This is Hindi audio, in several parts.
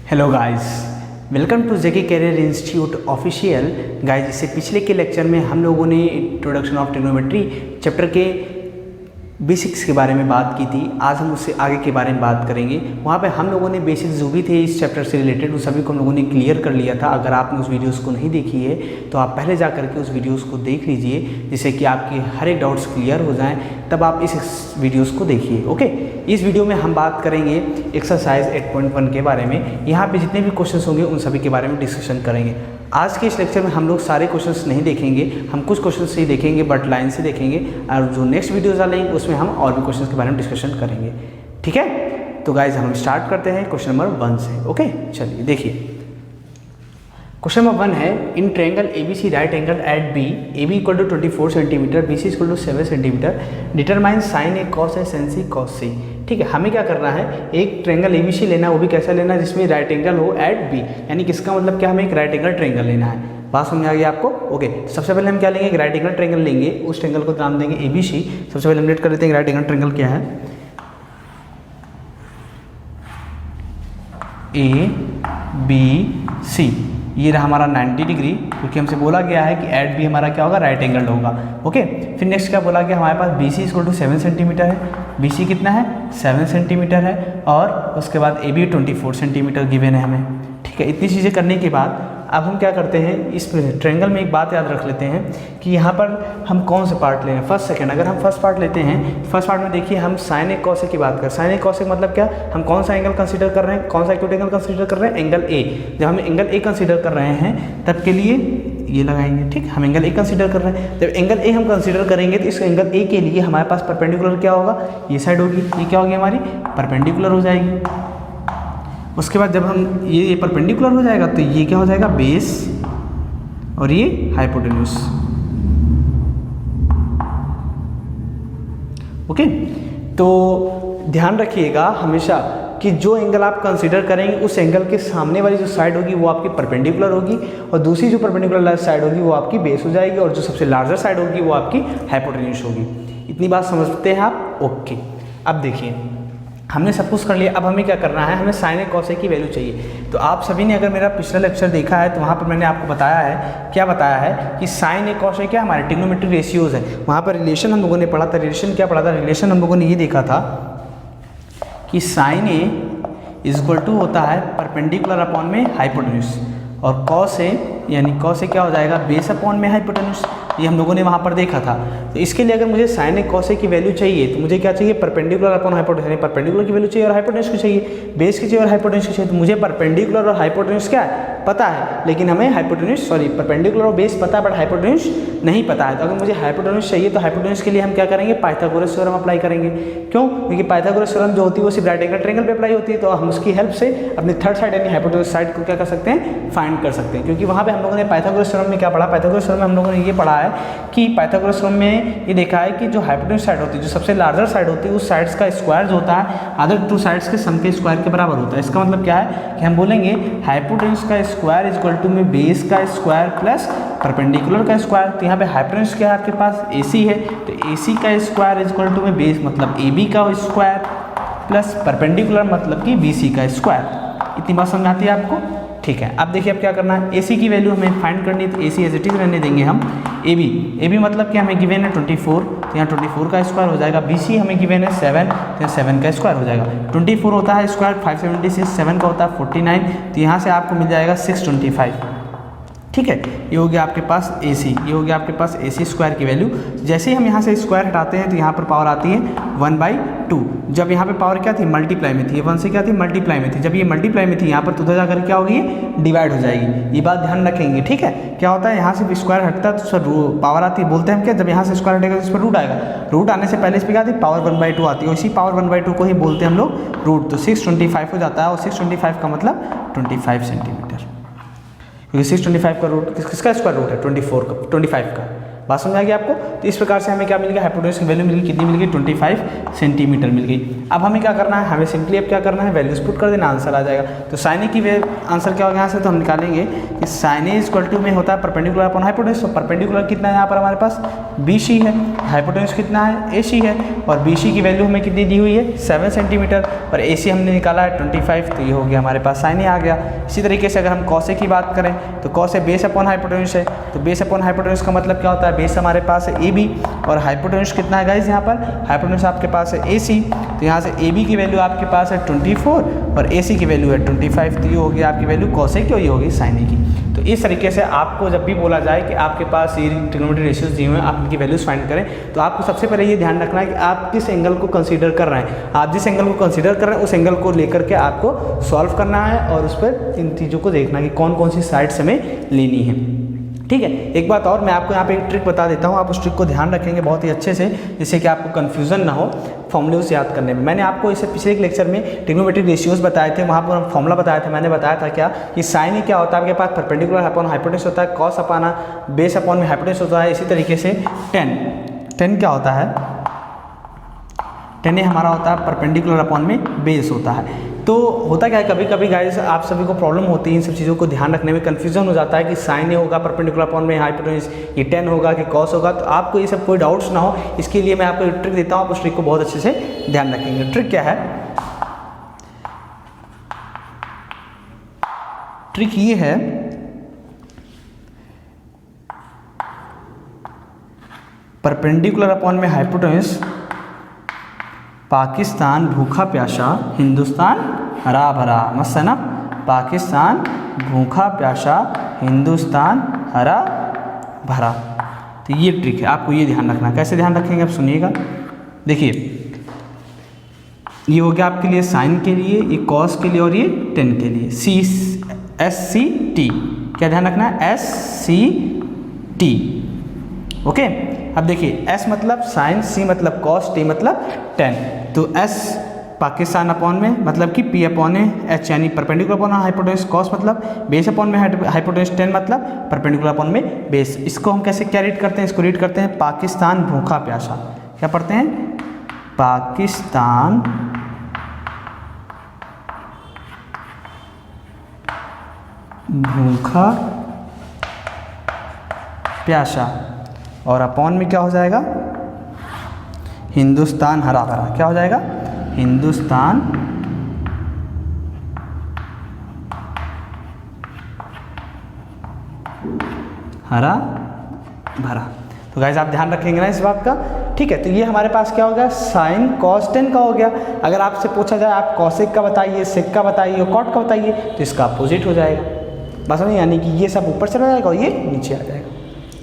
Hello guys, welcome to JK career institute official. Guys, इससे पिछले के लेक्चर में हम लोगों ने इंट्रोडक्शन ऑफ ट्रिग्नोमेट्री चैप्टर के बेसिक्स के बारे में बात की थी। आज हम उससे आगे के बारे में बात करेंगे। वहाँ पे हम लोगों ने बेसिक्स जो भी थे इस चैप्टर से रिलेटेड उन सभी को हम लोगों ने क्लियर कर लिया था। अगर आपने उस वीडियोस को नहीं देखी है तो आप पहले जा करके उस वीडियोस को देख लीजिए, जिससे कि आपके हर एक डाउट्स क्लियर हो जाएं। तब आप इस वीडियोस को देखिए। ओके, इस वीडियो में हम बात करेंगे एक्सरसाइज 8.1 के बारे में। यहाँ पे जितने भी क्वेश्चंस होंगे उन सभी के बारे में डिस्कशन करेंगे। आज के इस लेक्चर में हम लोग सारे क्वेश्चंस नहीं देखेंगे, हम कुछ क्वेश्चंस ही देखेंगे, बट लाइन से देखेंगे। और जो नेक्स्ट वीडियोस डालेंगे उसमें हम और भी क्वेश्चंस के बारे में डिस्कशन करेंगे। ठीक है, तो गाइज हम स्टार्ट करते हैं क्वेश्चन नंबर 1 से। ओके, चलिए देखिए। क्वेश्चन नंबर 1 है, in triangle ABC right angle at B, AB equal to 24 centimetre, BC equal to 7 centimetre, determine sine A cos A sin C cos C। ठीक है, हमें क्या करना है, एक ट्रायंगल ABC लेना है, वो भी कैसा लेना है जिसमें राइट एंगल हो एट B, यानी किसका मतलब क्या, हमें एक राइट एंगल ट्रायंगल लेना है। बात समझ आ गई आपको? ओके, सबसे पहले हम क्या लेंगे, एक राइट एंगल ट्रायंगल लेंगे, उस ट्रायंगल को नाम देंगे ABC। सबसे पहले हम लेट कर लेते हैं राइट एंगल ट्रायंगल क्या है, ABC। ये रहा हमारा 90 डिग्री, क्योंकि हमसे बोला गया है कि एट B हमारा क्या होगा, राइट एंगल होगा। ओके, फिर नेक्स्ट क्या बोला गया, हमारे पास BC इक्वल टू 7 सेंटीमीटर है। BC कितना है, 7 सेंटीमीटर है, और उसके बाद AB 24 सेंटीमीटर गिवन है हमें। ठीक है, इतनी चीज़ें करने के बाद अब हम क्या करते हैं, इस ट्रायंगल में एक बात याद रख लेते हैं कि यहाँ पर हम कौन से पार्ट ले रहे हैं, फर्स्ट सेकंड। अगर हम फर्स्ट पार्ट लेते हैं, फर्स्ट पार्ट में देखिए हम साइन ए कॉस ए की बात करें। साइन ए कॉस ए मतलब क्या, हम कौन सा एंगल कंसीडर कर रहे हैं, कौन सा एक्यूट एंगल कंसीडर कर रहे हैं, एंगल ए। जब हम एंगल ए कंसीडर कर रहे हैं तब के लिए ये लगाएंगे। ठीक, हम एंगल ए कंसीडर कर रहे हैं। जब एंगल ए हम कंसीडर करेंगे तो इस एंगल ए के लिए हमारे पास परपेंडिकुलर क्या होगा, ये साइड होगी, ये क्या होगी हमारी परपेंडिकुलर हो जाएगी। उसके बाद जब हम ये परपेंडिकुलर हो जाएगा तो ये क्या हो जाएगा, बेस, और ये हाइपोटेन्यूस। ओके, तो ध्यान रखिएगा हमेशा कि जो एंगल आप कंसीडर करेंगे उस एंगल के सामने वाली जो साइड होगी वो आपकी परपेंडिकुलर होगी, और दूसरी जो परपेंडिकुलर साइड होगी वो आपकी बेस हो जाएगी, और जो सबसे लार्जर साइड होगी वो आपकी हाइपोटेन्यूस होगी। इतनी बात समझते हैं आप? ओके, अब देखिए हमने सब कुछ कर लिया। अब हमें क्या करना है, हमें साइन ए कॉस ए की वैल्यू चाहिए। तो आप सभी ने अगर मेरा पिछला लेक्चर देखा है तो वहाँ पर मैंने आपको बताया है, क्या बताया है कि साइन ए कॉस ए क्या हमारे ट्रिग्नोमेट्रिक रेशियोज है। वहाँ पर रिलेशन हम लोगों ने पढ़ा था। रिलेशन क्या पढ़ा था, रिलेशन हम लोगों ने ये देखा था कि साइन ए इक्वल टू होता है परपेंडिकुलर अपॉन में हाइपोटेन्यूस, और कॉस ए यानी कॉस ए क्या हो जाएगा, बेस अपॉन में हाइपोटेन्यूस। ये हम लोगों ने वहाँ पर देखा था। तो इसके लिए अगर मुझे साइन ए कॉस ए की वैल्यू चाहिए तो मुझे क्या चाहिए, परपेंडिकुलर अपॉन हाइपोटेन्यूस, यानी परपेंडिकुलर की वैल्यू चाहिए और हाइपोटेन्यूस की चाहिए, बेस की चाहिए और हाइपोटेन्यूस की चाहिए। तो मुझे परपेंडिकुलर और हाइपोटेन्यूस क्या है पता है, लेकिन हमें हाइपोटेन्यूस परपेंडिकुलर और बेस पता है बट हाइपोटेन्यूस नहीं पता है। तो अगर मुझे हाइपोटेन्यूस चाहिए तो हाइपोटेन्यूस के लिए हम क्या करेंगे, पाइथागोरस थ्योरम अप्लाई करेंगे। क्यों? क्योंकि पाइथागोरस थ्योरम जो होती है वो सिर्फ राइट एंगल ट्रायंगल पे अप्लाई होती है। तो हम उसकी हेल्प से अपनी थर्ड साइड यानी हाइपोटेन्यूस साइड को क्या कर सकते हैं, फाइंड कर सकते हैं। क्योंकि वहाँ पे हम लोगों ने पाइथागोरस थ्योरम में क्या पढ़ा, पाइथागोरस थ्योरम में हम लोगों ने ये पढ़ा है कि पाइथागोरस थ्योरम में ये देखा है कि जो हाइपोटेन्यूस साइड होती है, जो सबसे लार्जर साइड होती है, उस साइड्स का स्क्वायर जो होता है अदर टू साइड्स के सम के स्क्वायर के बराबर होता है। इसका मतलब क्या है कि हम बोलेंगे हाइपोटेन्यूस का स्क्वायर इक्वल टू में बेस का स्क्वायर प्लस परपेंडिकुलर का स्क्वायर। तो यहाँ पे हाइपोटेन्यूस क्या है आपके पास, AC है, तो AC का स्क्वायर इक्वल टू में बेस मतलब AB का स्क्वायर प्लस परपेंडिकुलर मतलब कि BC का स्क्वायर। इतनी बात समझ आती है आपको? ठीक है, अब देखिए अब क्या करना है, AC की वैल्यू हमें फाइंड करनी है। तो AC एज इट इज रहने देंगे हम। AB मतलब क्या हमें गिवन है 24, तो यहाँ 24 का स्क्वायर हो जाएगा। BC हमें गिवन है 7, तो यहाँ 7 का स्क्वायर हो जाएगा। 24 होता है स्क्वायर 576, 7 का होता है 49, तो यहाँ से आपको मिल जाएगा 625। ठीक है, ये हो गया आपके पास AC, ये हो गया आपके पास AC स्क्वायर की वैल्यू। जैसे ही हम यहाँ से स्क्वायर हटाते हैं तो यहाँ पर पावर आती है 1/2। जब यहाँ पे पावर क्या थी, मल्टीप्लाई में थी, 1 से क्या थी, मल्टीप्लाई में थी। जब ये मल्टीप्लाई में थी यहाँ पर तो उधर जाकर क्या होगी, डिवाइड हो जाएगी। ये बात ध्यान रखेंगे। ठीक है, क्या होता है यहाँ से स्क्वायर हटता है तो सर पावर आती है, बोलते हैं हम क्या, जब यहाँ से स्क्वायर हटेगा तो इस पर रूट आएगा। रूट आने से पहले इस पर क्या आती है, पावर 1/2 आती है, और इसी पावर 1/2 को ही बोलते हैं हम लोग रूट। तो 625 हो जाता है, और 625 का मतलब 25 सेंटीमीटर, क्योंकि 625 का रूट किसका स्क्वायर रूट है, 24 का, 25 का। बात समझ आ गई आपको। तो इस प्रकार से हमें क्या मिल गया, हाइपोटेन्यूज की वैल्यू मिल गई, कितनी मिल गई 25 सेंटीमीटर मिल गई। अब हमें क्या करना है, हमें सिंपली अब क्या करना है, वैल्यूज पुट कर देना, आंसर आ जाएगा। तो साइन ए की आंसर क्या होगा यहाँ से, तो हम निकालेंगे कि साइन ए इक्वल टू में होता है परपेंडिकुलर अपॉन हाइपोटेन्यूज। तो परपेंडिकुलर कितना है यहाँ पर हमारे पास BC है, हाइपोटेन्यूज कितना है AC है, और BC की वैल्यू हमें कितनी दी हुई है 7 सेंटीमीटर, और AC हमने निकाला है 25। तो ये हो गया हमारे पास साइन ए आ गया। इसी तरीके से अगर हम कॉस ए की बात करें तो cos A base upon hypotenuse है, तो बेस अपॉन हाइपोटेन्यूज का मतलब क्या होता है, बेस हमारे पास है AB और हाइपोटेन्यूज कितना है गाइज यहाँ पर, हाइपोटेन्यूज आपके पास है AC। तो यहाँ से AB की वैल्यू आपके पास है 24 और AC की वैल्यू है 25। तो ये हो गया आपकी वैल्यू कॉस ए की और ये होगी साइन ए की। तो इस तरीके से आपको जब भी बोला जाए कि आपके पास ये ट्रिग्नोमेट्री रेशियोज दिए हुए हैं, आप इनकी वैल्यूज फाइंड करें, तो आपको सबसे पहले ये ध्यान रखना है कि आप किस एंगल को कंसीडर कर रहे हैं। आप जिस एंगल को कंसीडर कर रहे हैं उस एंगल को लेकर के आपको सॉल्व करना है और उस पर इन चीज़ों को देखना है कि कौन कौन सी साइड्स हमें लेनी है। ठीक है, एक बात और मैं आपको यहाँ पे एक ट्रिक बता देता हूँ, आप उस ट्रिक को ध्यान रखेंगे बहुत ही अच्छे से, जिससे कि आपको कन्फ्यूजन ना हो फॉर्मूलेस याद करने में। मैंने आपको इससे पिछले एक लेक्चर में ट्रिग्नोमेट्रिक रेशियोज बताए थे, वहाँ पर फॉर्मूला बताया था। मैंने बताया था क्या कि साइन क्या होता है, आपके पास परपेंडिकुलर अपॉन हाइपोटेन्यूज होता है, कॉस अपॉन बेस अपॉन में हाइपोटेन्यूज होता है। इसी तरीके से टेन क्या होता है, टेन हमारा होता है परपेंडिकुलर अपॉन में बेस होता है। तो होता क्या है, कभी कभी गाइस आप सभी को प्रॉब्लम होती है इन सब चीज़ों को ध्यान रखने में, कन्फ्यूजन हो जाता है कि साइन ए होगा परपेंडिकुलर अपॉन में हाइपोटेन्यूज, ये 10 होगा कि कॉस होगा। तो आपको ये सब कोई डाउट्स ना हो, इसके लिए मैं आपको एक ट्रिक देता हूँ, आप उस ट्रिक को बहुत अच्छे से ध्यान रखेंगे। ट्रिक क्या है, ट्रिक ये है, परपेंडिकुलर अपॉन में हाइपोटेन्यूज, पाकिस्तान भूखा प्यासा, हिंदुस्तान हरा भरा। मस्त है ना, पाकिस्तान भूखा प्यासा, हिंदुस्तान हरा भरा। तो ये ट्रिक है, आपको ये ध्यान रखना। कैसे ध्यान रखेंगे आप सुनिएगा। देखिए ये हो गया आपके लिए साइन के लिए, ये कॉस के लिए और ये टेन के लिए। SCT क्या ध्यान रखना है, SCT। ओके, अब देखिए S मतलब साइन, C मतलब कॉस, T मतलब टेन। तो S पाकिस्तान अपॉन में मतलब कि P अपॉन है H, यानी परपेंडिकुलर अपॉन हाइपोटेन्यूज, कॉस मतलब बेस अपॉन में हाइपोटेन्यूज, टेन मतलब परपेंडिकुलर अपॉन में बेस। इसको हम कैसे क्या रीड करते हैं, इसको रीड करते हैं पाकिस्तान भूखा प्यासा। क्या पढ़ते हैं, पाकिस्तान भूखा प्यासा, और अपॉन में क्या हो जाएगा, हिंदुस्तान हरा भरा। क्या हो जाएगा, हिंदुस्तान हरा भरा। तो गाइस आप ध्यान रखेंगे ना इस बात का। ठीक है, तो ये हमारे पास क्या हो गया, साइन कॉस टेन का हो गया। अगर आपसे पूछा जाए आप कॉसेक का बताइए, सेक का बताइए, कॉट का बताइए, तो इसका अपोजिट हो जाएगा। बस नहीं, यानी कि ये सब ऊपर चला जाएगा और ये नीचे आ जाएगा।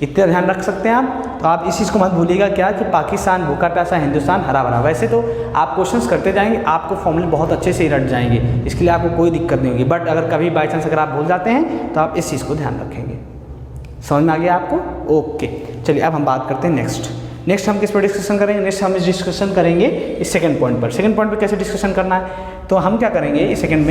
इतना ध्यान रख सकते हैं आप। तो आप इस चीज़ को मत भूलिएगा क्या कि पाकिस्तान भूखा प्यासा, हिंदुस्तान हरा भरा। वैसे तो आप क्वेश्चंस करते जाएंगे, आपको फॉर्मूले बहुत अच्छे से ही रट जाएंगे, इसके लिए आपको कोई दिक्कत नहीं होगी। बट अगर कभी बाई चांस अगर आप भूल जाते हैं तो आप इस चीज़ को ध्यान रखेंगे। समझ में आ गया आपको? ओके, चलिए अब हम बात करते हैं नेक्स्ट हम किस पर डिस्कशन करेंगे। नेक्स्ट हम डिस्कशन करेंगे इस सेकंड पॉइंट पर। सेकंड पॉइंट पर कैसे डिस्कशन करना है, तो हम क्या करेंगे इस सेकंड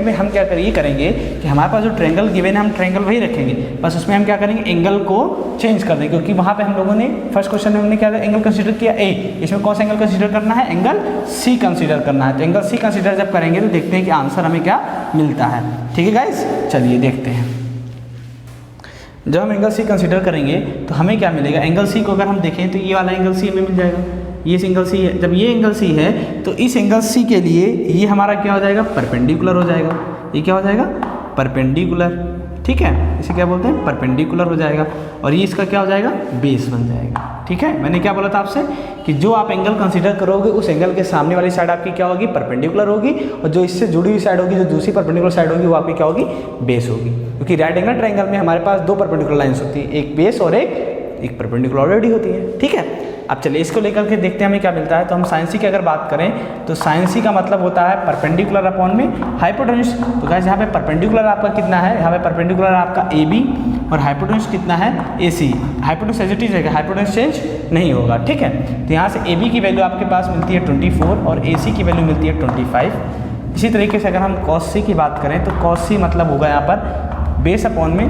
में हम क्या करेंगे कि हमारे पास जो ट्रायंगल गिवन है हम ट्रायंगल वही रखेंगे, बस उसमें हम क्या करेंगे एंगल को चेंज कर देंगे। क्योंकि वहाँ पे हम लोगों ने फर्स्ट क्वेश्चन में हमने क्या एंगल कंसीडर किया ए, इसमें कौन सा एंगल कंसीडर करना है, एंगल सी कंसीडर करना है। तो एंगल सी कंसीडर जब करेंगे तो देखते हैं कि आंसर हमें क्या मिलता है। ठीक है गाइस, चलिए देखते हैं। जब हम एंगल सी कंसीडर करेंगे तो हमें क्या मिलेगा, एंगल सी को अगर हम देखें तो ये वाला एंगल सी हमें मिल जाएगा। ये एंगल सी है, जब ये एंगल सी है तो इस एंगल सी के लिए ये हमारा क्या हो जाएगा, परपेंडिकुलर हो जाएगा। ये क्या हो जाएगा, परपेंडिकुलर। ठीक है, इसे क्या बोलते हैं, परपेंडिकुलर हो जाएगा। और ये इसका क्या हो जाएगा, बेस बन जाएगा। ठीक है, मैंने क्या बोला था आपसे कि जो आप एंगल कंसीडर करोगे उस एंगल के सामने वाली साइड आपकी क्या होगी, परपेंडिकुलर होगी, और जो इससे जुड़ी हुई साइड होगी, जो दूसरी परपेंडिकुलर साइड होगी, वो आपकी क्या होगी, बेस होगी। क्योंकि राइट एंगल ट्रायंगल में हमारे पास दो परपेंडिकुलर लाइन्स होती है, एक बेस और एक परपेंडिकुलर ऑलरेडी होती है। ठीक है, अब चलिए इसको लेकर के देखते हैं हमें क्या मिलता है। तो हम साइन सी की अगर बात करें तो साइन सी का मतलब होता है परपेंडिकुलर अपॉन में हाइपोटेन्यूज। तो गाइस यहाँ पे परपेंडिकुलर आपका कितना है, यहाँ पे परपेंडिकुलर आपका ए बी और हाइपोटेन्यूज कितना है, ए सी। हाइपोटेन्यूज एज इट इज रहेगा, हाइपोटेन्यूज चेंज नहीं होगा। ठीक है, तो यहाँ से ए बी की वैल्यू आपके पास मिलती है 24 और ए सी की वैल्यू मिलती है 25। इसी तरीके से अगर हम कॉस सी की बात करें तो कॉस सी मतलब होगा यहाँ पर बेस अपॉन में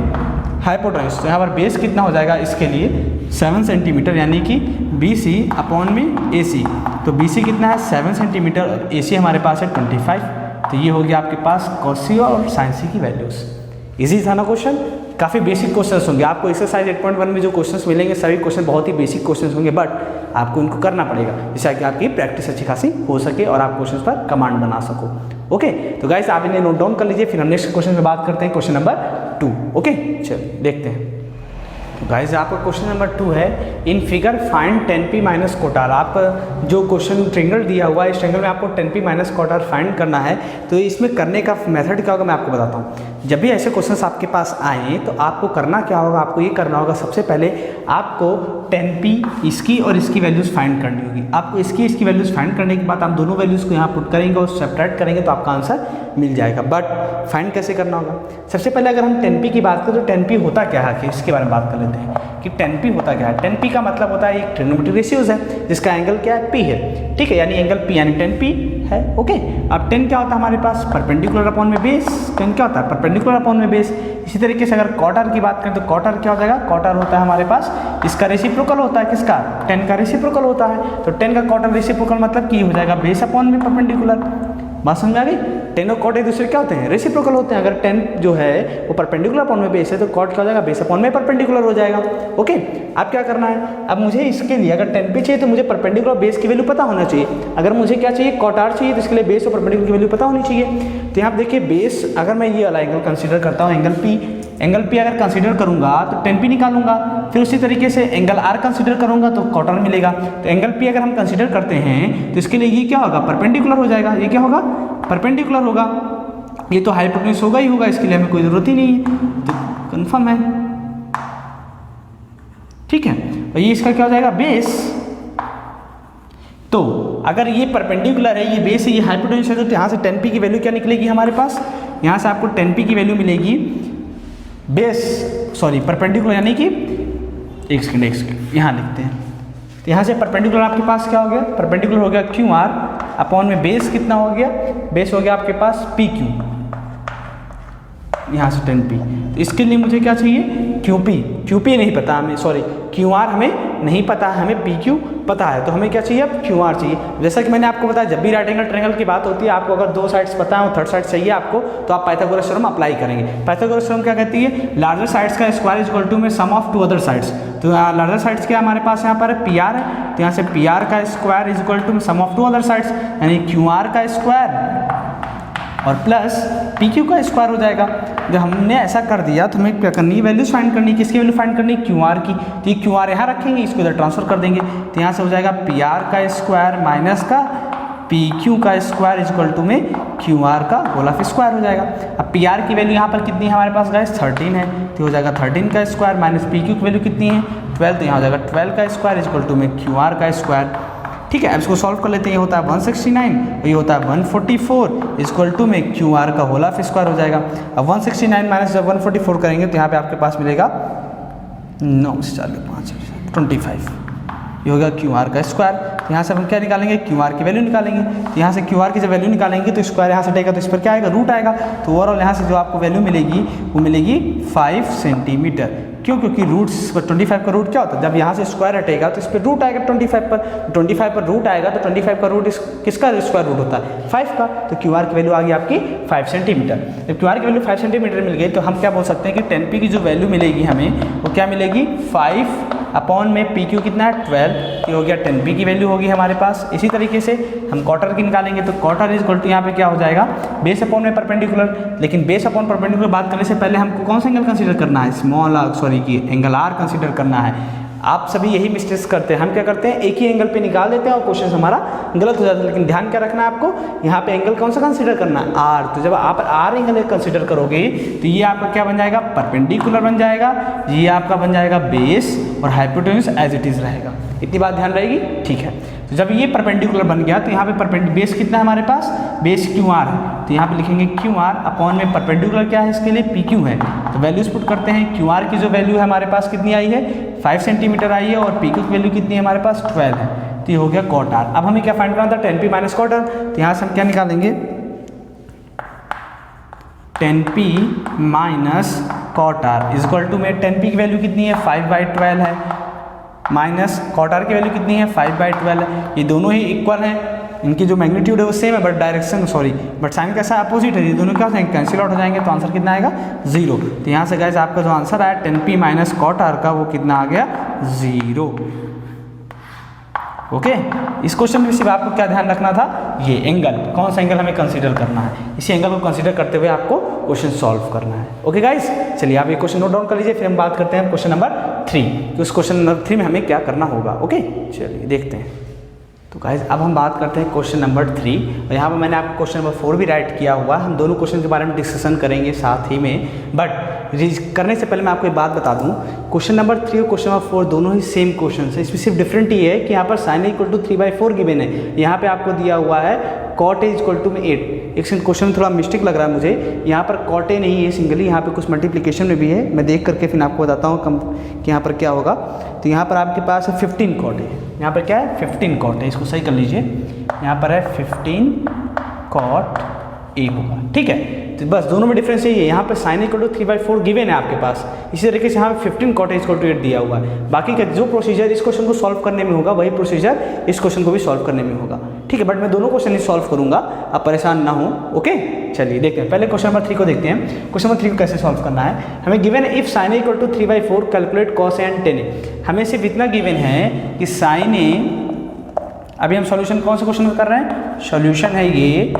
हाइपोटेन्यूज, तो यहाँ पर बेस कितना हो जाएगा इसके लिए 7 सेंटीमीटर, यानी कि BC अपॉन में AC। तो BC कितना है 7 सेंटीमीटर और AC हमारे पास है 25। तो ये हो गया आपके पास cos C और sin C की वैल्यूज़। इजी था ना क्वेश्चन, काफ़ी बेसिक क्वेश्चंस होंगे आपको एक्सरसाइज 8.1 में जो क्वेश्चंस मिलेंगे सभी क्वेश्चन बहुत ही बेसिक क्वेश्चंस होंगे, बट आपको इनको करना पड़ेगा जिससे कि आपकी प्रैक्टिस अच्छी खासी हो सके और आप क्वेश्चंस पर कमांड बना सको। ओके, तो गाइस आप इन्हें नोट डाउन कर लीजिए, फिर हम नेक्स्ट क्वेश्चन में बात करते हैं, क्वेश्चन नंबर 2। ओके चलिए देखते हैं। तो गाइस आपका क्वेश्चन नंबर 2 है, in figure find 10p minus कोटार। आप जो क्वेश्चन ट्रिंगल दिया हुआ है इस ट्रिंगल में आपको 10p माइनस कोटार फाइंड करना है। तो इसमें करने का मेथड क्या होगा मैं आपको बताता हूँ। जब भी ऐसे क्वेश्चंस आपके पास आए तो आपको करना क्या होगा, आपको ये करना होगा सबसे पहले आपको 10p इसकी और इसकी वैल्यूज़ फाइंड करनी होगी। आपको इसकी वैल्यूज़ फाइंड करने के बाद आप दोनों वैल्यूज़ को यहाँ पुट करेंगे और सेपरेट करेंगे तो आपका आंसर मिल जाएगा। बट फाइंड कैसे करना होगा, सबसे पहले अगर हम 10p की बात करें तो 10p होता क्या है कि इसके बारे में बात कर लेते हैं कि 10p होता क्या है। 10p का मतलब होता है एक ट्रिग्नोमेट्रिक रेशियोज है जिसका एंगल क्या है p है, ठीक है, यानी एंगल p यानी 10p है। ओके, अब 10 क्या होता है हमारे पास परपेंडिकुलर अपॉन में बेस, 10 क्या होता है परपेंडिकुलर अपॉन में बेस। इसी तरीके से अगर क्वार्टर की बात करें तो क्वार्टर क्या हो जाएगा, क्वार्टर होता है हमारे पास इसका रेसिप्रोकल होता है, किसका 10 का रेसिप्रोकल होता है। तो 10 का क्वार्टर रेसिप्रोकल मतलब कि हो जाएगा बेस अपॉन में परपेंडिकुलर। बात समझ आ गई, 10 और कॉट एक दूसरे क्या होते हैं रेसिप्रोकल होते हैं। अगर 10 जो है वो परपेंडिकुलर अपॉन में बेस है तो कॉट क्या हो जाएगा बेस अपॉन में परपेंडिकुलर हो जाएगा। ओके, अब क्या करना है, अब मुझे इसके लिए अगर 10p चाहिए तो मुझे परपेंडिकुलर बेस की वैल्यू पता होना चाहिए। अगर मुझे क्या चाहिए क्वार्टर चाहिए तो इसके लिए बेस और परपेंडिकुलर की वैल्यू पता होनी चाहिए। तो यहाँ पे देखिए बेस अगर मैं ये वाला एंगल कंसीडर करता हूँ एंगल P अगर कंसीडर करूंगा तो 10p निकालूंगा, फिर उसी तरीके से एंगल R कंसीडर करूंगा तो क्वार्टर मिलेगा। तो एंगल P अगर हम कंसीडर करते हैं तो इसके लिए ये क्या होगा परपेंडिकुलर हो जाएगा, ये क्या होगा परपेंडिकुलर होगा, ये तो हाइपोटेन्यूज होगा ही होगा, इसके लिए हमें कोई जरूरत ही नहीं है, तो कंफर्म है, ठीक है। और ये इसका क्या हो जाएगा बेस। तो अगर ये परपेंडिकुलर है, ये बेस है, ये हाइपोटेन्यूज है, तो यहाँ से 10p की वैल्यू क्या निकलेगी हमारे पास, यहाँ से आपको 10p की वैल्यू मिलेगी बेस सॉरी परपेंडिकुलर, यानी कि एक सेकंड यहाँ लिखते हैं। तो यहाँ से परपेंडिकुलर आपके पास क्या हो गया, परपेंडिकुलर हो गया QR अपॉन में बेस कितना हो गया, बेस हो गया आपके पास PQ, यहाँ से 10p। तो इसके लिए मुझे क्या चाहिए QP नहीं पता हमें, सॉरी QR हमें नहीं पता है, हमें PQ पता है। तो हमें क्या चाहिए अब QR चाहिए। जैसा कि मैंने आपको बताया जब भी राइट एंगल ट्रायंगल की बात होती है आपको अगर दो साइड्स पता है और थर्ड साइड चाहिए आपको तो आप पाइथागोरस थ्योरम अप्लाई करेंगे। पाइथागोरस थ्योरम क्या कहती है, लार्जर साइड्स का स्क्वायर इज इक्वल टू में सम ऑफ टू अदर साइड्स। तो लार्जर साइड्स क्या हमारे पास यहाँ पर PR है, तो यहाँ से PR का square is equal to sum of two other sides, यानी QR का स्क्वायर और प्लस PQ का स्क्वायर हो जाएगा। जब हमने ऐसा कर दिया तो हमें क्या करनी है, वैल्यूज फाइंड करनी है। किसकी वैल्यू फाइंड करनी है, QR की। तो ये QR यहाँ रखेंगे, इसको इधर ट्रांसफर कर देंगे, तो यहाँ से हो जाएगा PR का स्क्वायर माइनस का PQ का स्क्वायर इज इक्वल टू में QR का होल ऑफ स्क्वायर हो जाएगा। अब PR की वैल्यू यहाँ पर कितनी है हमारे पास गाइस 13 है, तो हो जाएगा 13 का स्क्वायर माइनस PQ की वैल्यू कितनी है 12, तो यहाँ हो जाएगा 12 का स्क्वायर इज इक्वल टू में QR का स्क्वायर। ठीक है, अब इसको सॉल्व कर लेते हैं। ये होता है 169, ये होता है 144 इक्वल टू में QR का होल ऑफ स्क्वायर हो जाएगा। अब 169 माइनस जब 144 करेंगे तो यहाँ पे आपके पास मिलेगा 9 से 4 के 5 25, ये होगा QR का स्क्वायर। तो यहाँ से हम क्या निकालेंगे, QR की वैल्यू निकालेंगे। तो यहाँ से QR की जब वैल्यू निकालेंगे तो स्क्वायर यहाँ से हटेगा तो इस पर क्या आएगा रूट आएगा। तो ओवरऑल यहाँ से जो आपको वैल्यू मिलेगी वो मिलेगी 5 सेंटीमीटर। क्यों, क्योंकि रूट्स पर 25 का रूट क्या होता है, जब यहाँ से स्क्वायर हटेगा तो इस पर रूट आएगा 25 पर, 25 पर रूट आएगा तो 25 का रूट किसका स्क्वायर रूट होता है 5 का। तो QR की वैल्यू आ गई आपकी 5 सेंटीमीटर। जब QR की वैल्यू 5 सेंटीमीटर मिल गई तो हम क्या बोल सकते हैं कि 10p की जो वैल्यू मिलेगी हमें वो क्या मिलेगी 5 अपॉन में PQ कितना है 12, ये हो गया 10p की वैल्यू होगी हमारे पास। इसी तरीके से हम क्वार्टर की निकालेंगे तो क्वार्टर इज इक्वल टू यहाँ पे क्या हो जाएगा बेस अपॉन में परपेंडिकुलर। लेकिन बेस अपॉन परपेंडिकुलर बात करने से पहले हमको कौन सा एंगल कंसीडर करना है, एंगल R कंसीडर करना है। आप सभी यही मिस्टेक्स करते हैं, हम क्या करते हैं एक ही एंगल पे निकाल देते हैं और क्वेश्चन हमारा गलत हो जाता है। लेकिन ध्यान क्या रखना है आपको, यहाँ पे एंगल कौन सा कंसीडर करना है R। तो जब आप R एंगल कंसीडर करोगे तो ये आपका क्या बन जाएगा परपेंडिकुलर बन जाएगा, ये आपका बन जाएगा बेस और हाइपोटेन्यूज एज इट इज रहेगा। इतनी बात ध्यान रहेगी, ठीक है। तो जब ये परपेंडिकुलर बन गया तो यहाँ पे बेस कितना है हमारे पास, बेस QR है, तो यहाँ पे लिखेंगे QR अपॉन में परपेंडिकुलर क्या है इसके लिए PQ है। तो वैल्यूज पुट करते हैं, QR की जो वैल्यू है हमारे पास कितनी आई है 5 सेंटीमीटर आई है और PQ की वैल्यू कितनी है हमारे पास 12 है। तो ये हो गया क्वार्टर। अब हमें क्या फाइंड करना था 10p माइनस क्वार्टर। तो यहाँ से हम क्या निकालेंगे 10p minus cot R is equal to में 10p की वैल्यू कितनी है 5/12 है, माइनस कॉट आर की वैल्यू कितनी है 5/12 है। ये दोनों ही इक्वल हैं, इनकी जो मैग्नीट्यूड है वो सेम है बट डायरेक्शन बट साइन कैसा अपोजिट है, ये दोनों क्या हो जाएंगे कैंसिल आउट हो जाएंगे, तो आंसर कितना आएगा 0। तो यहाँ से गाइस आपका जो आंसर आया 10p माइनस कॉट आर का वो कितना आ गया 0। ओके, इस क्वेश्चन में सिर्फ आपको क्या ध्यान रखना था, ये एंगल, कौन सा एंगल हमें कंसीडर करना है, इसी एंगल को कंसीडर करते हुए आपको क्वेश्चन सॉल्व करना है। ओके गाइस, चलिए आप ये क्वेश्चन नोट डाउन कर लीजिए, फिर हम बात करते हैं क्वेश्चन नंबर 3 कि उस क्वेश्चन नंबर 3 में हमें क्या करना होगा। ओके चलिए देखते हैं। तो गाइस अब हम बात करते हैं क्वेश्चन नंबर 3, और यहाँ पर मैंने आपको क्वेश्चन नंबर 4 भी राइट किया हुआ है। हम दोनों क्वेश्चन के बारे में डिस्कशन करेंगे साथ ही में, बट करने से पहले मैं आपको एक बात बता दूं, क्वेश्चन नंबर 3 और क्वेश्चन नंबर 4 दोनों ही सेम क्वेश्चन है। इसमें सिर्फ डिफरेंट ये है कि यहाँ पर साइन इक्वल टू 3/4 गिवन है, यहाँ पे आपको दिया हुआ है कॉट ए इक्वल टू में 8। एक क्वेश्चन में थोड़ा मिस्टेक लग रहा है मुझे, यहाँ पर कॉट ए नहीं है सिंगली, यहाँ पे कुछ मल्टीप्लिकेशन में भी है, मैं देख करके फिर आपको बताता हूँ कि यहाँ पर क्या होगा। तो यहाँ पर आपके पास है 15 कॉट है, यहाँ पर क्या है 15 कॉट है, इसको सही कर लीजिए, यहाँ पर है 15 कॉट ए होगा, ठीक है। तो बस दोनों में डिफरेंस यही है, यहाँ पे साइन इक्वल टू 3/4 गिवन है आपके पास, इसी तरीके से यहाँ पे 15 कॉट इक्वल टू 8 दिया हुआ है। बाकी का जो प्रोसीजर इस क्वेश्चन को सॉल्व करने में होगा वही प्रोसीजर इस क्वेश्चन को भी सॉल्व करने में होगा, ठीक है। बट मैं दोनों क्वेश्चन ही सॉल्व करूंगा, आप परेशान ना हो। ओके चलिए देखते हैं, पहले क्वेश्चन नंबर 3 को देखते हैं। क्वेश्चन नंबर 3 को कैसे सॉल्व करना है, हमें गिवन है if sine equal to 3/4 calculate cos and tan A. हमें सिर्फ इतना गिवन है कि साइन ए, अभी हम सॉल्यूशन कौन से क्वेश्चन का कर रहे हैं, सॉल्यूशन है ये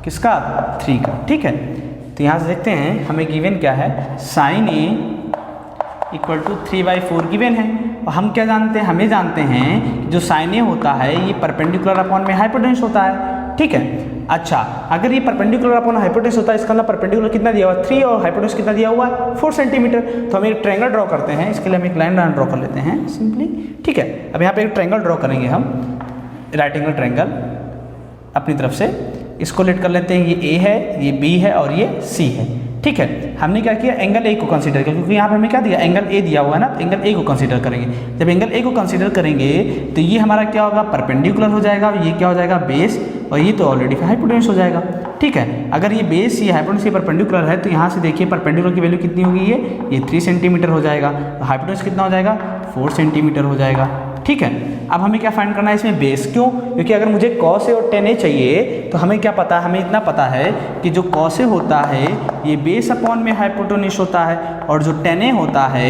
किसका 3 का, ठीक है। तो यहाँ से देखते हैं हमें गिवन क्या है, sine A equal to 3/4 given है, और हम क्या जानते हैं, हमें जानते हैं जो साइन ए होता है ये परपेंडिकुलर अपॉन में हाइपोटेन्यूस होता है, ठीक है। अच्छा, अगर ये परपेंडिकुलर अपॉन हाइपोटेन्यूस होता है, इसका मतलब परपेंडिकुलर कितना दिया हुआ है 3 और हाइपोटेन्यूस कितना दिया हुआ है 4 सेंटीमीटर। तो हम एक ट्रायंगल ड्रॉ करते हैं, इसके लिए हम एक लाइन ड्रॉ कर लेते हैं सिंपली, ठीक है। अब यहाँ पे एक ट्रायंगल ड्रॉ करेंगे हम, राइट एंगल ट्रायंगल अपनी तरफ से, इसको लेट कर लेते हैं, ये ए है, ये बी है और ये सी है, ठीक है। हमने क्या किया, एंगल ए को कंसीडर किया, क्योंकि यहाँ पे हमें क्या दिया, एंगल ए दिया हुआ है ना, तो एंगल ए को कंसीडर करेंगे। जब एंगल ए को कंसीडर करेंगे तो ये हमारा क्या होगा, परपेंडिकुलर हो जाएगा, ये क्या हो जाएगा बेस, और ये तो ऑलरेडी हाइपोटेन्यूस हो जाएगा, ठीक है। अगर ये बेस ये हाइपोटेन्यूस ये परपेंडिकुलर है तो यहाँ से देखिए परपेंडिकुलर की वैल्यू कितनी होगी, ये 3 सेंटीमीटर हो जाएगा, तो हाइपोटेन्यूस कितना हो जाएगा 4 सेंटीमीटर हो जाएगा, ठीक है। अब हमें क्या फाइंड करना है इसमें बेस, क्यों, क्योंकि अगर मुझे कॉस ए और टेन ए चाहिए तो हमें क्या पता है, हमें इतना पता है कि जो कॉस ए होता है ये बेस अपॉन में हाइपोटेन्यूस होता है, और जो टेन ए होता है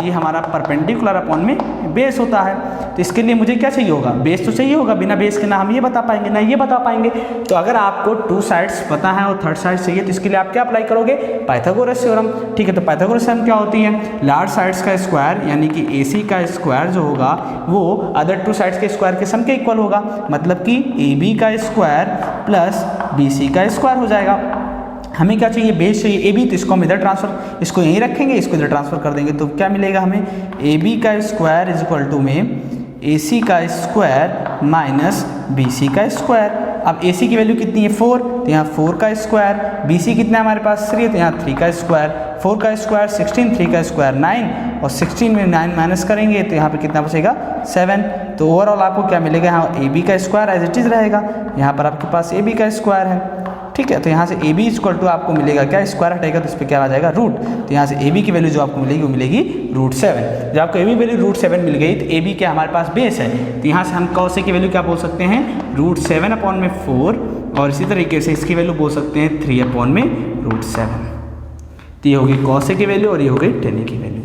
ये हमारा परपेंडिकुलर अपॉन में बेस होता है। तो इसके लिए मुझे क्या चाहिए होगा, बेस तो चाहिए होगा, बिना बेस के ना हम ये बता पाएंगे ना ये बता पाएंगे। तो अगर आपको 2 साइड्स पता है और 3rd साइड चाहिए तो इसके लिए आप क्या अप्लाई करोगे, पाइथागोरस थ्योरम, ठीक है। तो पाइथागोरस थ्योरम क्या होती है, लार्ज साइड्स का स्क्वायर यानी कि AC का स्क्वायर जो होगा वो अदर 2 साइड्स के स्क्वायर के सम के इक्वल होगा, मतलब कि AB का स्क्वायर प्लस BC का स्क्वायर हो जाएगा। हमें क्या चाहिए, बेस चाहिए AB, तो इसको हम इधर ट्रांसफर, इसको यहीं रखेंगे, इसको इधर ट्रांसफर कर देंगे, तो क्या मिलेगा हमें, AB का स्क्वायर इज इक्वल टू में AC का स्क्वायर माइनस BC का स्क्वायर। अब AC की वैल्यू कितनी है 4, तो यहाँ 4 का स्क्वायर, BC कितना है हमारे पास 3 है, तो यहाँ 3 का स्क्वायर, 4 का स्क्वायर 16, 3 का स्क्वायर 9, और 16 में 9 माइनस करेंगे तो यहाँ पे कितना बचेगा 7। तो ओवरऑल आपको क्या मिलेगा, यहाँ AB का स्क्वायर एज इट इज़ रहेगा, यहाँ पर आपके पास AB का स्क्वायर है, ठीक है। तो यहाँ से AB इक्वल टू आपको मिलेगा क्या, स्क्वायर हटेगा तो इस पर क्या आ जाएगा रूट, तो यहाँ से AB की वैल्यू जो आपको मिलेगी वो मिलेगी √7। जब आपको AB वैल्यू √7 मिल गई तो AB क्या हमारे पास बेस है, तो यहाँ से हम कॉस ए की वैल्यू क्या बोल सकते हैं √7 अपॉन में 4, और इसी तरीके से इसकी वैल्यू बोल सकते हैं 3 अपॉन में √7। तो ये होगी कॉस ए की वैल्यू और ये हो गई टेन ए की वैल्यू,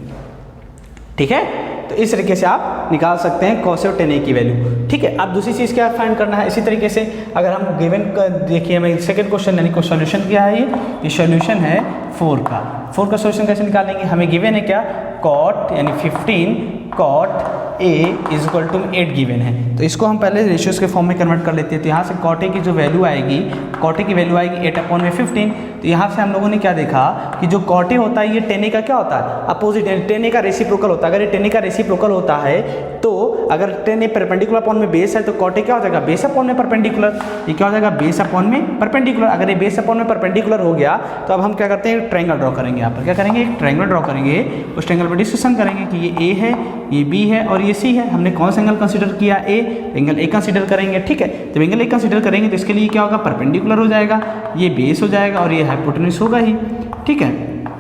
ठीक है। तो इस तरीके से आप निकाल सकते हैं कॉस ए और टेन ए की वैल्यू, ठीक है। अब दूसरी चीज़ क्या फाइंड करना है, इसी तरीके से अगर हम गिवन देखिए हमें सेकंड क्वेश्चन यानी सॉल्यूशन क्या है, ये सॉल्यूशन है 4 का। 4 का सॉल्यूशन कैसे निकालेंगे, हमें गिवन है क्या, कॉट यानी 15 cot A is equal to 8 given है, तो इसको हम पहले रेशियोज के फॉर्म में कन्वर्ट कर लेते हैं। तो यहाँ से कॉट ए की जो वैल्यू आएगी, कॉट ए की वैल्यू आएगी 8 अपॉन में 15। तो यहाँ से हम लोगों ने क्या देखा कि जो कॉट ए होता है ये टेन ए का क्या होता है, अपोजिट, टेन ए का रेसिप्रोकल होता है। अगर ये टेन ए का रेसिप्रोकल होता है तो अगर टेन ए परपेंडिकुलर अपॉन में बेस है तो कॉट ए क्या हो जाएगा, बेस अपॉन में परपेंडिकुलर, ये क्या हो जाएगा बेस अपॉन में परपेंडिकुलर। अगर ये बेस अपॉन में परपेंडिकुलर हो गया तो अब हम क्या करते हैं, एक ट्रायंगल ड्रॉ करेंगे। यहाँ पर क्या करेंगे, एक ट्रायंगल ड्रॉ करेंगे, उस ट्रायंगल पर डिस्कशन करेंगे कि ये A है, ये B है और ये C है। हमने कौन सा एंगल कंसीडर किया, A, एंगल A कंसीडर करेंगे, ठीक है। जब एंगल A कंसीडर करेंगे तो इसके लिए क्या होगा, परपेंडिकुलर हो जाएगा, ये बेस हो जाएगा और ये हाइपोटेन्यूस होगा ही, ठीक है।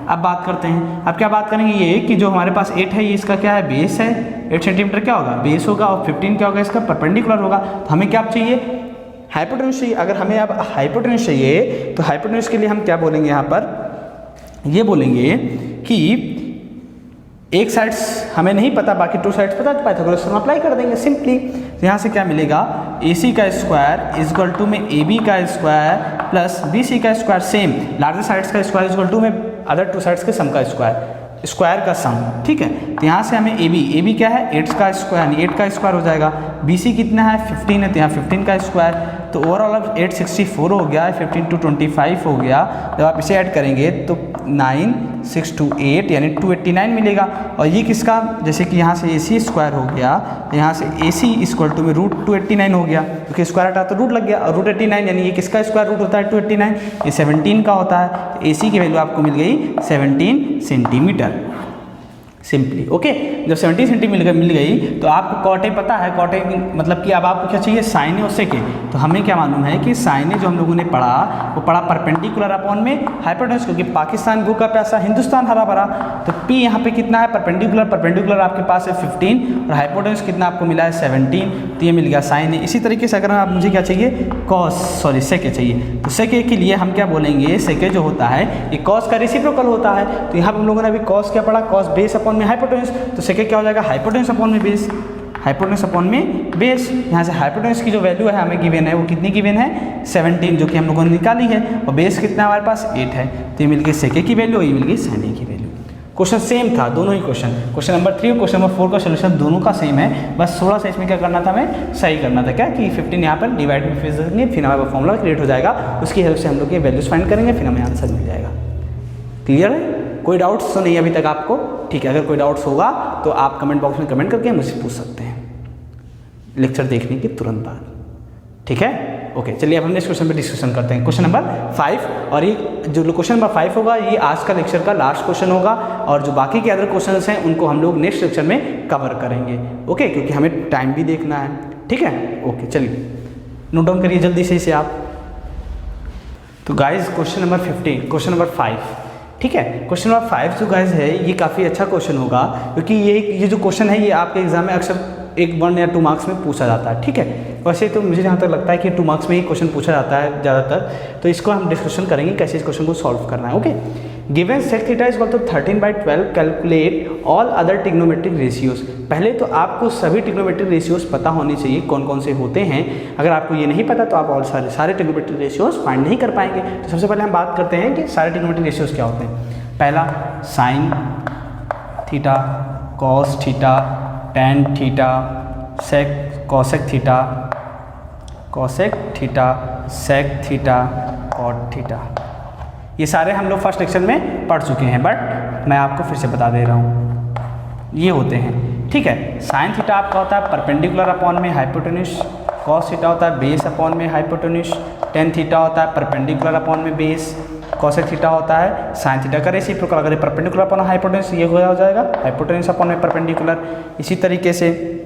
अब बात करते हैं, अब क्या बात करेंगे ये कि जो हमारे पास 8 है ये इसका क्या है, बेस है। 8 सेंटीमीटर क्या होगा, बेस होगा, और 15 क्या होगा, इसका परपेंडिकुलर होगा। तो हमें क्या चाहिए, हाइपोटेन्यूज चाहिए। अगर हमें अब हाइपोटेन्यूज चाहिए तो हाइपोटेन्यूज के लिए हम क्या बोलेंगे, यहाँ पर ये बोलेंगे कि एक साइड्स हमें नहीं पता, बाकी 2 साइड्स पता, तो पाइथागोरस थ्योरम अप्लाई कर देंगे सिंपली। तो यहाँ से क्या मिलेगा, AC का स्क्वायर इज इक्वल टू में AB का स्क्वायर प्लस BC का स्क्वायर, सेम लार्जर साइड्स का स्क्वायर इज इक्वल टू में अदर 2 साइड्स के सम का स्क्वायर का सम, ठीक है। तो यहाँ से हमें AB क्या है, 8 का स्क्वायर यानी 8 का स्क्वायर हो जाएगा। BC कितना है, 15 है, तो यहाँ 15 का स्क्वायर, तो ओवरऑल अब 864 हो गया, 15 to 25 हो गया। जब आप इसे ऐड करेंगे तो 9628 यानी 289 मिलेगा। और ये किसका, जैसे कि यहाँ से AC स्क्वायर हो गया, यहाँ से AC इक्वल टू में रूट 289 हो गया, क्योंकि स्क्वायर हटा तो रूट लग गया, और रूट 89 यानी ये किसका स्क्वायर रूट होता है, 289, ये 17 का होता है। तो AC की वैल्यू आपको मिल गई 17 सेंटीमीटर सिंपली, ओके। जब 70 सेंटीमीटर मिल गई तो आपको कॉटे पता है, कॉटे मतलब कि अब आपको क्या चाहिए, साइने और सेके। तो हमें क्या मालूम है कि साइने जो हम लोगों ने पढ़ा वो पढ़ा परपेंडिकुलर अपॉन में हाइपोटेन्यूज, क्योंकि पाकिस्तान भूखा प्यासा हिंदुस्तान हरा भरा। तो P यहाँ पे कितना है, परपेंडिकुलर आपके पास है 15 और हाइपोटेन्यूज कितना आपको मिला है 17, तो ये मिल गया साइने। इसी तरीके से अगर आप मुझे क्या चाहिए, सेके चाहिए, तो सेके के लिए हम क्या बोलेंगे, सेके जो होता है ये कॉस का रेसिप्रोकल होता है। तो यहाँ पर हम लोगों ने अभी कॉस क्या पढ़ा, कॉस बेस अपॉन में हाइपोटेन्यूज, तो सेके क्या हो जाएगा, हाइपोटेन्यूज अपॉन में बेस, हाइपोटेन्यूज अपॉन में बेस। यहाँ से हाइपोटेन्यूज की जो वैल्यू है हमें गिवन है, वो कितनी गिवन है, 17, जो कि हम लोगों ने निकाली है, और बेस कितना है हमारे पास 8 है। तो ये मिल गई सेके की वैल्यू, ये मिल गई साइने की वैल्यू। क्वेश्चन सेम था, दोनों ही क्वेश्चन नंबर 3 और क्वेश्चन नंबर 4 का सोल्यूशन दोनों का सेम है, बस थोड़ा सा इसमें क्या करना था, हमें सही करना था, क्या कि 15 यहाँ पर डिवाइड में फेस देंगे, फिर हमारा फॉर्मूला क्रिएट हो जाएगा, उसकी हेल्प से हम लोग ये वैल्यूज फाइंड करेंगे, फिर हमें आंसर मिल जाएगा। क्लियर है, कोई डाउट्स तो नहीं अभी तक आपको, ठीक है। अगर कोई डाउट्स होगा तो आप कमेंट बॉक्स में कमेंट करके मुझसे पूछ सकते हैं लेक्चर देखने के तुरंत बाद, ठीक है। ओके, चलिए अब हम इस क्वेश्चन पे डिस्कशन करते हैं, क्वेश्चन नंबर 5। और ये जो क्वेश्चन नंबर 5 होगा ये आज का लेक्चर का लास्ट क्वेश्चन होगा, और जो बाकी के अदर क्वेश्चंस हैं उनको हम लोग नेक्स्ट लेक्चर में कवर करेंगे, ओके, क्योंकि हमें टाइम भी देखना है, ठीक है। ओके, चलिए नोट डाउन करिए जल्दी से इसे आप। तो guys question number 15, question number 5, ठीक है। क्वेश्चन नंबर 5 जो गाइज है ये काफ़ी अच्छा क्वेश्चन होगा, क्योंकि ये जो क्वेश्चन है ये आपके एग्जाम में अक्सर 1 या 2 मार्क्स में पूछा जाता है, ठीक है। वैसे तो मुझे जहाँ तक लगता है कि 2 मार्क्स में ही क्वेश्चन पूछा जाता है ज़्यादातर, तो इसको हम डिस्कशन करेंगे कैसे इस क्वेश्चन को सॉल्व करना है, okay. Given sec theta is equal to 13/12, calculate all other trigonometric ratios. पहले तो आपको सभी ट्रिग्नोमेट्रिक रेशियोज पता होनी चाहिए कौन कौन से होते हैं। अगर आपको ये नहीं पता तो आप और सारे ट्रिग्नोमेट्रिक रेशियोज फाइंड नहीं कर पाएंगे। तो सबसे पहले हम बात करते हैं कि सारे ट्रिग्नोमेट्रिक रेशियोज क्या होते हैं। पहला sine theta, cos theta, tan theta, cosec theta, sec theta, cot theta, ये सारे हम लोग फर्स्ट लेक्चर में पढ़ चुके हैं, बट मैं आपको फिर से बता दे रहा हूँ, ये होते हैं, ठीक है। साइन थीटा आपका होता है परपेंडिकुलर अपॉन में हाइपोटेन्यूज, कॉस थीटा होता है बेस अपॉन में हाइपोटेन्यूज, टेन थीटा होता है परपेंडिकुलर अपॉन में बेस, कोसेक थीटा होता है साइन थीटा का रेसिप्रोकल, अगर परपेंडिकुलर अपॉन हाइपोटेन्यूज ये हो जाएगा हाइपोटेन्यूज अपॉन में परपेंडिकुलर। इसी तरीके से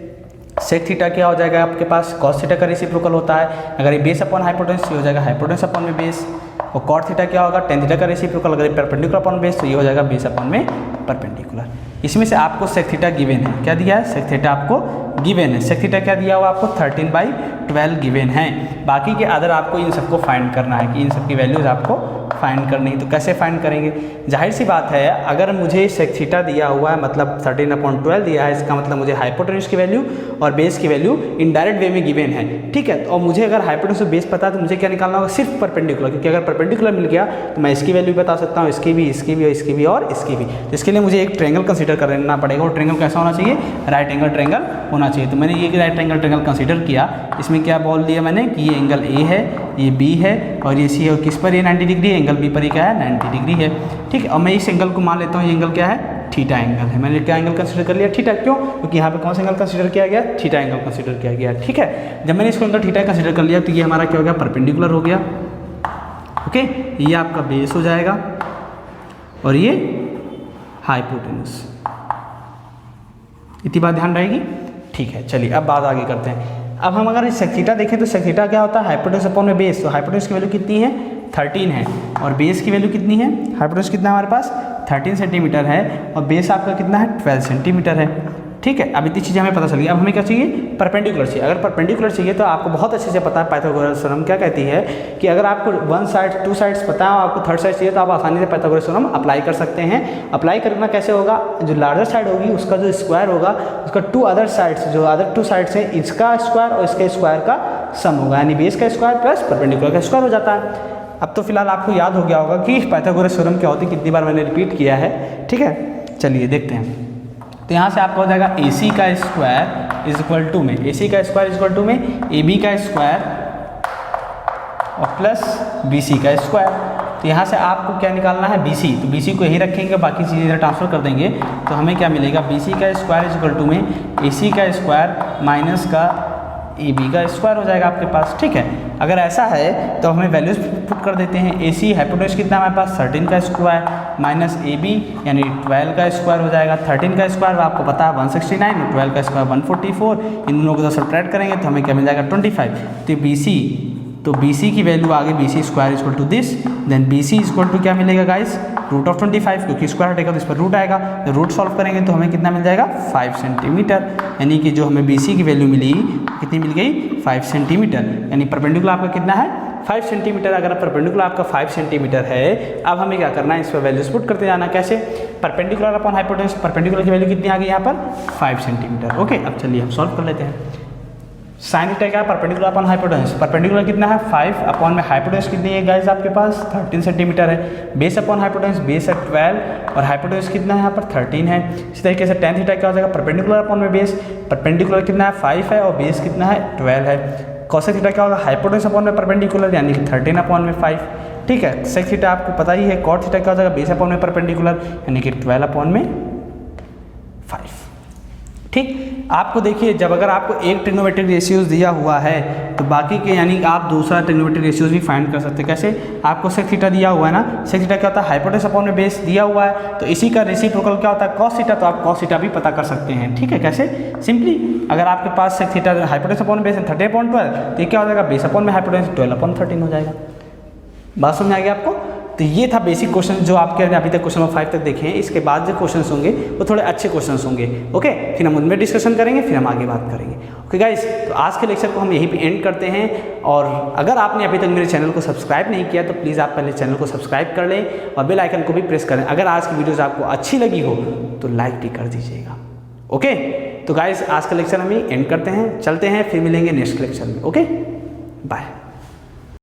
सेक थीटा क्या हो जाएगा आपके पास, कॉस थीटा का रेसिप्रोकल होता है, अगर ये बेस अपॉन हाइपोटेन्यूज ये हो जाएगा हाइपोटेन्यूज अपॉन में बेस। और कॉट थीटा क्या होगा, टेन थीटा का रेसिप्रोकल, अगर परपेंडिकुलर अपॉन बेस तो ये हो जाएगा बेस अपॉन में परपेंडिकुलर। इसमें से आपको सेक थीटा गिवन है, क्या दिया है, सेक थीटा आपको गिवन है। सेक थीटा क्या दिया हुआ आपको 13/12 गिवन है। बाकी के अदर आपको इन सबको फाइंड करना है कि इन सब की वैल्यूज आपको फाइंड करनी है। तो कैसे फाइंड करेंगे, जाहिर सी बात है अगर मुझे सेक थीटा दिया हुआ है मतलब 13/12 दिया है, इसका मतलब मुझे हाइपोटेन्यूज की वैल्यू और बेस की वैल्यू इनडायरेक्ट वे में गिवन है, ठीक है। और मुझे अगर हाइपोटेन्यूज और बेस पता है तो मुझे क्या निकालना होगा, सिर्फ परपेंडिकुलर, क्योंकि अगर परपेंडिकुलर मिल गया तो मैं इसकी वैल्यू बता सकता हूँ, इसकी भी, इसकी भी और इसकी भी और इसकी भी। तो इसके लिए मुझे एक ट्रायंगल कंसीडर करना पड़ेगा, और ट्रायंगल कैसा होना चाहिए, राइट एंगल ट्रायंगल होना चाहिए। तो मैंने ये राइट एंगल ट्रायंगल कंसीडर किया, इसमें क्या बोल दिया मैंने कि ये एंगल ए है, ये बी है और ये सी है, और किस पर ये 90 डिग्री है, एंगल बी पर ही क्या है 90 डिग्री है, ठीक है। और मैं इस एंगल को मान लेता हूँ ये एंगल क्या है, थीटा एंगल है। मैंने क्या एंगल कंसीडर कर लिया, थीटा, क्यों, क्योंकि यहाँ पे कौन सा एंगल कंसीडर किया गया, थीटा एंगल कंसीडर किया गया, ठीक है। जब मैंने इसको एंगल थीटा कंसीडर कर लिया तो ये हमारा क्या हो गया, परपेंडिकुलर हो गया, ओके। ये आपका बेस हो जाएगा और ये हाइपोटेन्यूज, इतनी बात ध्यान रहेगी, ठीक है। चलिए अब बात आगे करते हैं। अब हम अगर सेक थीटा देखें तो सेक थीटा क्या होता है, हाइपोटेन्यूज अपॉन में बेस। तो हाइपोटेन्यूज की वैल्यू कितनी है 13 है, और बेस की वैल्यू कितनी है, हाइपोटेन्यूज कितना है हमारे पास 13 सेंटीमीटर है और बेस आपका कितना है 12 सेंटीमीटर है। ठीक है, अब इतनी चीज़ें हमें पता चल गई। अब हमें क्या चाहिए, परपेंडिकुलर चाहिए। अगर परपेंडिकुलर चाहिए तो आपको बहुत अच्छे से पता है पाइथागोरस थ्योरम क्या कहती है कि अगर आपको वन साइड टू साइड्स पता है और आपको थर्ड साइड चाहिए तो आप आसानी से पाइथागोरस थ्योरम अप्लाई कर सकते हैं। अप्लाई करना कैसे होगा, जो लार्जर साइड होगी उसका जो स्क्वायर होगा उसका टू अदर साइड्स, जो अदर टू साइड्स हैं इसका स्क्वायर और इसके स्क्वायर का सम होगा, यानी बेस का स्क्वायर प्लस परपेंडिकुलर का स्क्वायर हो जाता है। अब तो फिलहाल आपको याद हो गया होगा कि पाइथागोरस थ्योरम क्या होती है, कितनी बार मैंने रिपीट किया है। ठीक है, चलिए देखते हैं। तो यहाँ से आपका हो जाएगा AC का स्क्वायर इज इक्वल टू में, AC का स्क्वायर इज इक्वल टू में AB का स्क्वायर और प्लस BC का स्क्वायर। तो यहाँ से आपको क्या निकालना है, BC। तो BC को यही रखेंगे, बाकी चीज़ें इधर ट्रांसफर कर देंगे। तो हमें क्या मिलेगा, BC का स्क्वायर इज इक्वल टू में AC का स्क्वायर माइनस का AB का स्क्वायर हो जाएगा आपके पास। ठीक है, अगर ऐसा है तो हमें वैल्यूज पुट कर देते हैं। AC हाइपोटेन्यूज कितना है हमारे पास 13 का स्क्वायर माइनस AB यानी 12 का स्क्वायर हो जाएगा। 13 का स्क्वायर आपको पता है 169 और 12 का स्क्वायर 144, इन दोनों को सब्ट्रैक्ट करेंगे तो हमें क्या मिल जाएगा 25। तो BC की वैल्यू आ गई, BC square equal to this, then BC equal to क्या मिलेगा गाइस, रूट ऑफ 25, क्योंकि स्क्वायर हटेगा तो इस पर रूट आएगा। तो रूट सॉल्व करेंगे तो हमें कितना मिल जाएगा 5 सेंटीमीटर, यानी कि जो हमें BC की वैल्यू मिली कितनी मिल गई 5 सेंटीमीटर, यानी परपेंडिकुलर आपका कितना है 5 सेंटीमीटर। अगर परपेंडिकुलर आपका 5 सेंटीमीटर है, अब हमें क्या करना है, इस पर वैल्यूज पुट करते जाना। कैसे, परपेंडिकुलर अपॉन हाइपोटेन्यूज, परपेंडिकुलर की वैल्यू कितनी आ गई यहाँ पर 5 सेंटीमीटर। ओके, अब चलिए हम सॉल्व कर लेते हैं। साइन थीटा क्या है, परपेंडिकुलर अपॉन हाइपोटेन्यूज। परपेंडिकुलर कितना है 5 अपॉन में हाइपोटेन्यूज कितनी है गाइस आपके पास 13 सेंटीमीटर है। बेस अपॉन हाइपोटेन्यूज, बेस है 12 और हाइपोटेन्यूज कितना है यहाँ पर 13 है। इसी तरीके से tan थीटा क्या हो जाएगा, परपेंडिकुलर अपॉन में बेस, परपेंडिकुलर कितना है 5 है और बेस कितना है 12 है। cosec थीटा क्या होगा, हाइपोटेन्यूज अपॉन में परपेंडिकुलर यानी कि 13 अपॉन में 5। ठीक है, sec थीटा आपको पता ही है। cot थीटा क्या हो जाएगा, बेस अपॉन में परपेंडिकुलर यानी कि 12 अपॉन में 5। ठीक, आपको देखिए जब अगर आपको एक ट्रिग्नोमेट्रिक रेशियोज दिया हुआ है तो बाकी के यानी आप दूसरा ट्रिग्नोमेट्रिक रेशियोज भी फाइंड कर सकते हैं। कैसे, आपको सेक थीटा दिया हुआ है ना, सेक थीटा क्या होता है हाइपोटेन्यूज अपॉन में बेस दिया हुआ है, तो इसी का रेसिप्रोकल क्या होता है cos थीटा, तो आप cos थीटा भी पता कर सकते हैं। ठीक है, कैसे, सिंपली अगर आपके पास sec theta hypotenuse upon base है 30/12, तो ये क्या हो जाएगा बेस अपॉन में हाइपोटेन्यूज 12/13 हो जाएगा। बात समझ आ गई आपको। तो ये था बेसिक क्वेश्चन जो आपके अभी तक क्वेश्चन नंबर 5 तक देखे हैं। इसके बाद जो क्वेश्चंस होंगे वो थोड़े अच्छे क्वेश्चंस होंगे। ओके, फिर हम उनमें डिस्कशन करेंगे, फिर हम आगे बात करेंगे। ओके गाइस, तो आज के लेक्चर को हम यहीं पे एंड करते हैं। और अगर आपने अभी तक मेरे चैनल को सब्सक्राइब नहीं किया तो प्लीज़ आप पहले चैनल को सब्सक्राइब कर लें और बेल आइकन को भी प्रेस करें। अगर आज की वीडियोज़ आपको अच्छी लगी हो तो लाइक भी कर दीजिएगा। ओके, तो गाइस आज का लेक्चर हम एंड करते हैं, चलते हैं, फिर मिलेंगे नेक्स्ट लेक्चर में। Okay, bye.